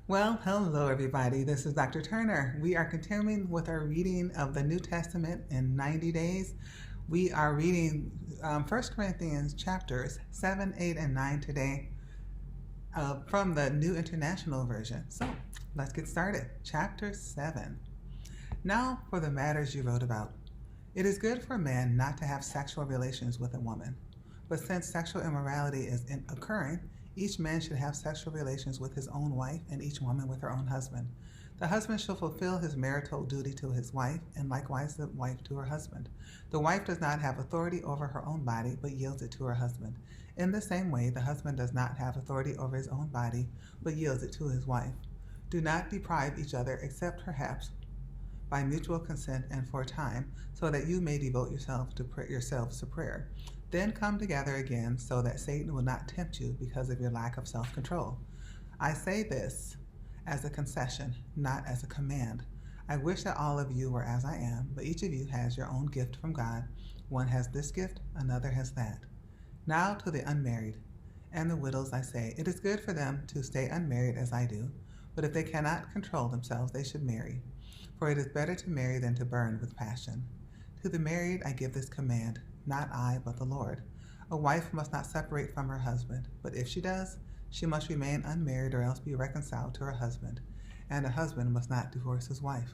Well, hello everybody. This is Dr. Turner. We are continuing with our reading of the New Testament in 90 days. We are reading 1 Corinthians chapters 7, 8, and 9 today from the New International Version. So let's get started. Chapter 7. Now for the matters you wrote about. It is good for a man not to have sexual relations with a woman. But since sexual immorality is occurring, each man should have sexual relations with his own wife, and each woman with her own husband. The husband shall fulfill his marital duty to his wife, and likewise the wife to her husband. The wife does not have authority over her own body, but yields it to her husband. In the same way, the husband does not have authority over his own body, but yields it to his wife. Do not deprive each other, except perhaps by mutual consent and for a time, so that you may devote yourselves to prayer. Then come together again, so that Satan will not tempt you because of your lack of self-control. I say this as a concession, not as a command. I wish that all of you were as I am, but each of you has your own gift from God. One has this gift, another has that. Now to the unmarried and the widows I say, it is good for them to stay unmarried as I do, but if they cannot control themselves, they should marry. For it is better to marry than to burn with passion. To the married I give this command, not I, but the Lord. A wife must not separate from her husband, but if she does, she must remain unmarried or else be reconciled to her husband, and a husband must not divorce his wife.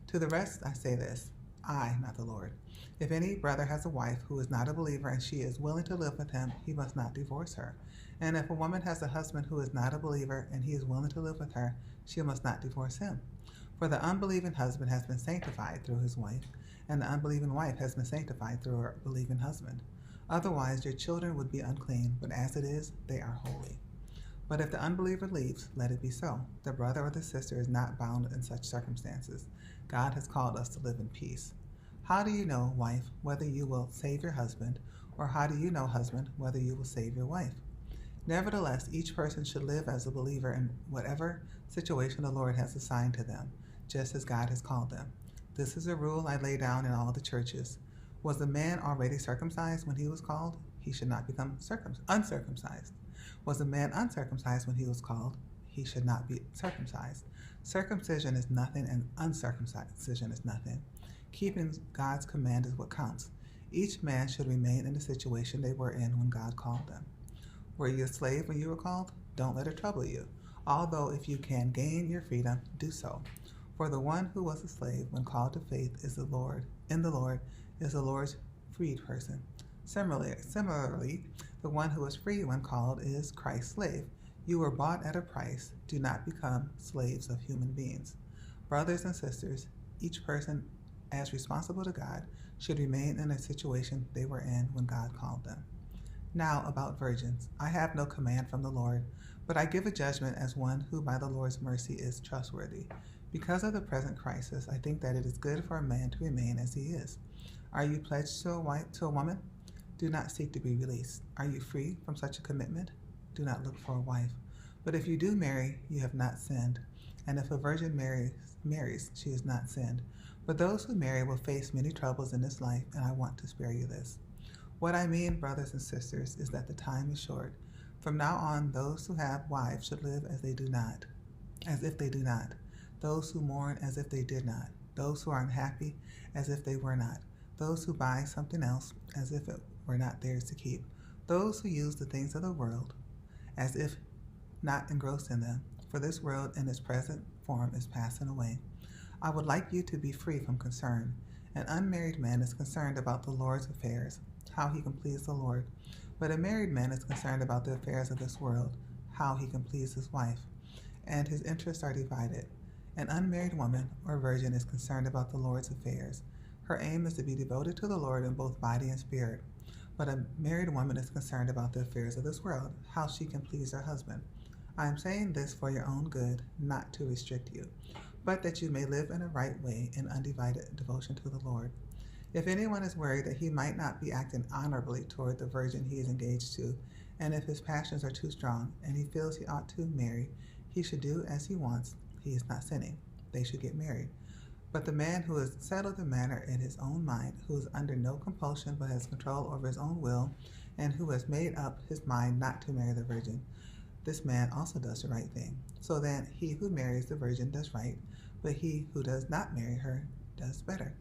To the rest I say this, I, not the Lord. If any brother has a wife who is not a believer and she is willing to live with him, he must not divorce her. And if a woman has a husband who is not a believer and he is willing to live with her, she must not divorce him. For the unbelieving husband has been sanctified through his wife, and the unbelieving wife has been sanctified through her believing husband. Otherwise your children would be unclean, but as it is, they are holy. But if the unbeliever leaves, let it be so. The brother or the sister is not bound in such circumstances. God has called us to live in peace. How do you know, wife, whether you will save your husband, or how do you know, husband, whether you will save your wife? Nevertheless, each person should live as a believer in whatever situation the Lord has assigned to them, just as God has called them. This is a rule I lay down in all the churches. Was the man already circumcised when he was called? He should not become uncircumcised. Was the man uncircumcised when he was called? He should not be circumcised. Circumcision is nothing and uncircumcision is nothing. Keeping God's command is what counts. Each man should remain in the situation they were in when God called them. Were you a slave when you were called? Don't let it trouble you. Although if you can gain your freedom, do so. For the one who was a slave when called to faith is the Lord, in the Lord, is the Lord's freed person. Similarly, the one who was free when called is Christ's slave. You were bought at a price. Do not become slaves of human beings. Brothers and sisters, each person as responsible to God should remain in a situation they were in when God called them. Now about virgins. I have no command from the Lord, but I give a judgment as one who by the Lord's mercy is trustworthy. Because of the present crisis, I think that it is good for a man to remain as he is. Are you pledged to a woman? Do not seek to be released. Are you free from such a commitment? Do not look for a wife. But if you do marry, you have not sinned. And if a virgin marries, she has not sinned. But those who marry will face many troubles in this life, and I want to spare you this. What I mean, brothers and sisters, is that the time is short. From now on, those who have wives should live as if they do not. Those who mourn as if they did not. Those who are unhappy as if they were not. Those who buy something else as if it were not theirs to keep. Those who use the things of the world as if not engrossed in them. For this world in its present form is passing away. I would like you to be free from concern. An unmarried man is concerned about the Lord's affairs, how he can please the Lord. But a married man is concerned about the affairs of this world, how he can please his wife. And his interests are divided. An unmarried woman or virgin is concerned about the Lord's affairs. Her aim is to be devoted to the Lord in both body and spirit. But a married woman is concerned about the affairs of this world, how she can please her husband. I am saying this for your own good, not to restrict you, but that you may live in a right way in undivided devotion to the Lord. If anyone is worried that he might not be acting honorably toward the virgin he is engaged to, and if his passions are too strong and he feels he ought to marry, he should do as he wants. He is not sinning. They should get married. But the man who has settled the matter in his own mind, who is under no compulsion but has control over his own will, and who has made up his mind not to marry the virgin, this man also does the right thing. So then he who marries the virgin does right, but he who does not marry her does better.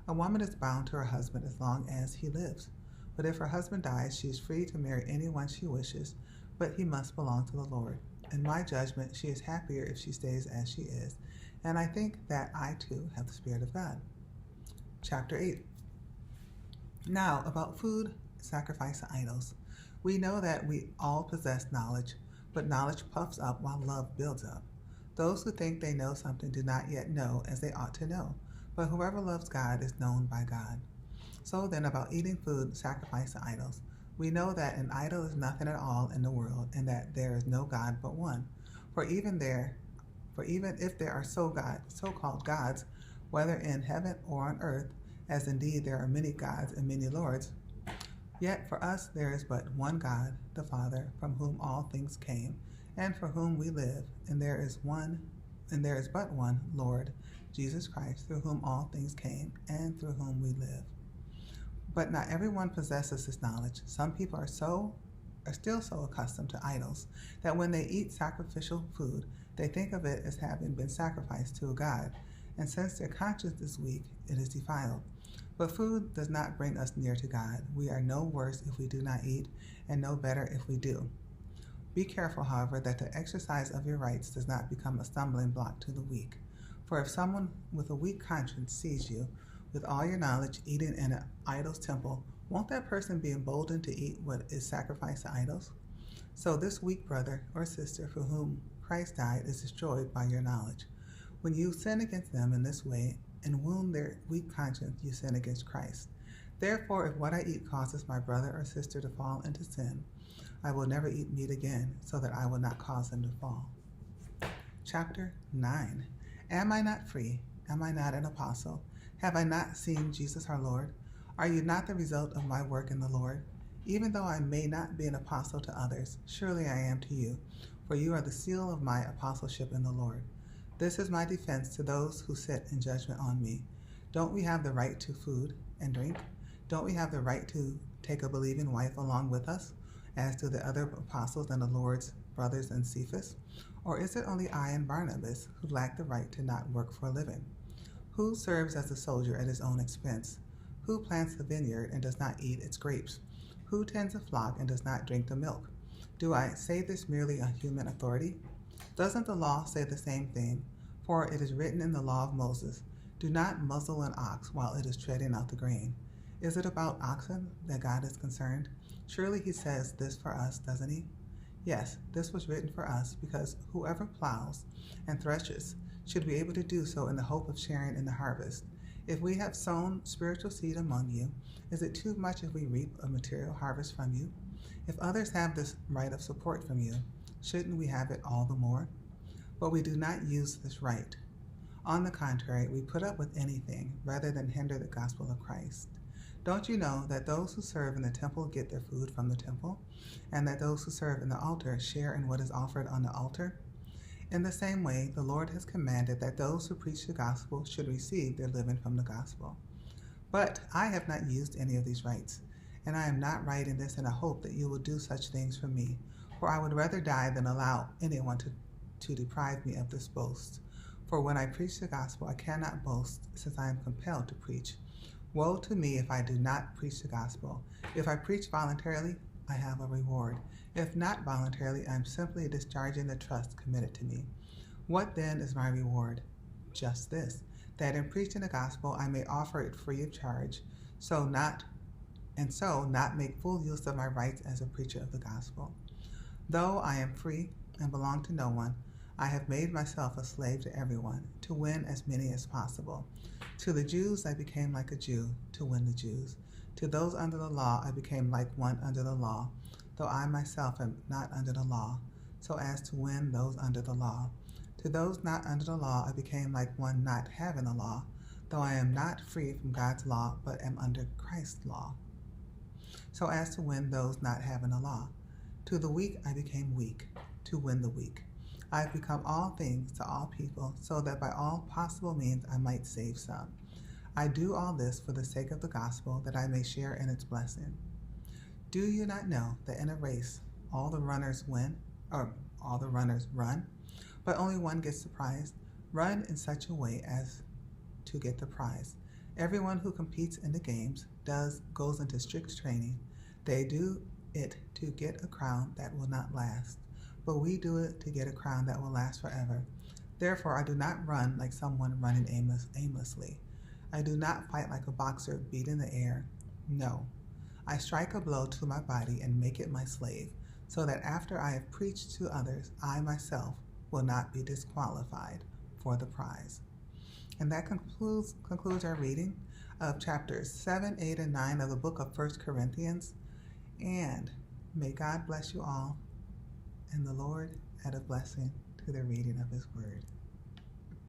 A woman is bound to her husband as long as he lives. But if her husband dies, she is free to marry anyone she wishes, but he must belong to the Lord. In my judgment, she is happier if she stays as she is, and I think that I too have the Spirit of God. Chapter 8. Now, about food sacrificed to idols. We know that we all possess knowledge, but knowledge puffs up while love builds up. Those who think they know something do not yet know as they ought to know, but whoever loves God is known by God. So then, about eating food sacrificed to idols. We know that an idol is nothing at all in the world, and that there is no God but one. For even if there are so-called gods, whether in heaven or on earth, as indeed there are many gods and many lords, yet for us there is but one God, the Father, from whom all things came, and for whom we live, and there is but one Lord, Jesus Christ, through whom all things came, and through whom we live. But not everyone possesses this knowledge. Some people are still so accustomed to idols that when they eat sacrificial food, they think of it as having been sacrificed to a god, and since their conscience is weak, it is defiled. But food does not bring us near to God. We are no worse if we do not eat, and no better if we do. Be careful, however, that the exercise of your rights does not become a stumbling block to the weak. For if someone with a weak conscience sees you, with all your knowledge, eating in an idol's temple, won't that person be emboldened to eat what is sacrificed to idols? So this weak brother or sister for whom Christ died is destroyed by your knowledge. When you sin against them in this way and wound their weak conscience, you sin against Christ. Therefore, if what I eat causes my brother or sister to fall into sin, I will never eat meat again, so that I will not cause them to fall. Chapter 9. Am I not free? Am I not an apostle? Have I not seen Jesus our Lord? Are you not the result of my work in the Lord? Even though I may not be an apostle to others, surely I am to you, for you are the seal of my apostleship in the Lord. This is my defense to those who sit in judgment on me. Don't we have the right to food and drink? Don't we have the right to take a believing wife along with us, as do the other apostles and the Lord's brothers and Cephas? Or is it only I and Barnabas who lack the right to not work for a living? Who serves as a soldier at his own expense? Who plants the vineyard and does not eat its grapes? Who tends a flock and does not drink the milk? Do I say this merely on human authority? Doesn't the law say the same thing? For it is written in the law of Moses, do not muzzle an ox while it is treading out the grain. Is it about oxen that God is concerned? Surely he says this for us, doesn't he? Yes, this was written for us, because whoever plows and threshes should be able to do so in the hope of sharing in the harvest. If we have sown spiritual seed among you, is it too much if we reap a material harvest from you? If others have this right of support from you, shouldn't we have it all the more? But we do not use this right. On the contrary, we put up with anything rather than hinder the gospel of Christ. Don't you know that those who serve in the temple get their food from the temple, and that those who serve in the altar share in what is offered on the altar? In the same way, the Lord has commanded that those who preach the gospel should receive their living from the gospel. But I have not used any of these rights, and I am not writing this in a hope that you will do such things for me, for I would rather die than allow anyone to deprive me of this boast. For when I preach the gospel, I cannot boast, since I am compelled to preach. Woe to me if I do not preach the gospel. If I preach voluntarily, I have a reward. If not voluntarily, I am simply discharging the trust committed to me. What then is my reward? Just this, that in preaching the gospel I may offer it free of charge, so not make full use of my rights as a preacher of the gospel. Though I am free and belong to no one, I have made myself a slave to everyone, to win as many as possible. To the Jews I became like a Jew, to win the Jews. To those under the law I became like one under the law, though I myself am not under the law, so as to win those under the law. To those not under the law I became like one not having a law, though I am not free from God's law, but am under Christ's law, so as to win those not having a law. To the weak I became weak, to win the weak. I have become all things to all people, so that by all possible means I might save some. I do all this for the sake of the gospel, that I may share in its blessing. Do you not know that in a race all the runners win, or all the runners run, but only one gets the prize. Run in such a way as to get the prize. Everyone who competes in the games goes into strict training. They do it to get a crown that will not last, but we do it to get a crown that will last forever. Therefore, I do not run like someone running aimlessly. I do not fight like a boxer beating the air. No, I strike a blow to my body and make it my slave, so that after I have preached to others, I myself will not be disqualified for the prize. And that concludes our reading of chapters 7, 8, and 9 of the book of 1 Corinthians. And may God bless you all, and the Lord add a blessing to the reading of his word.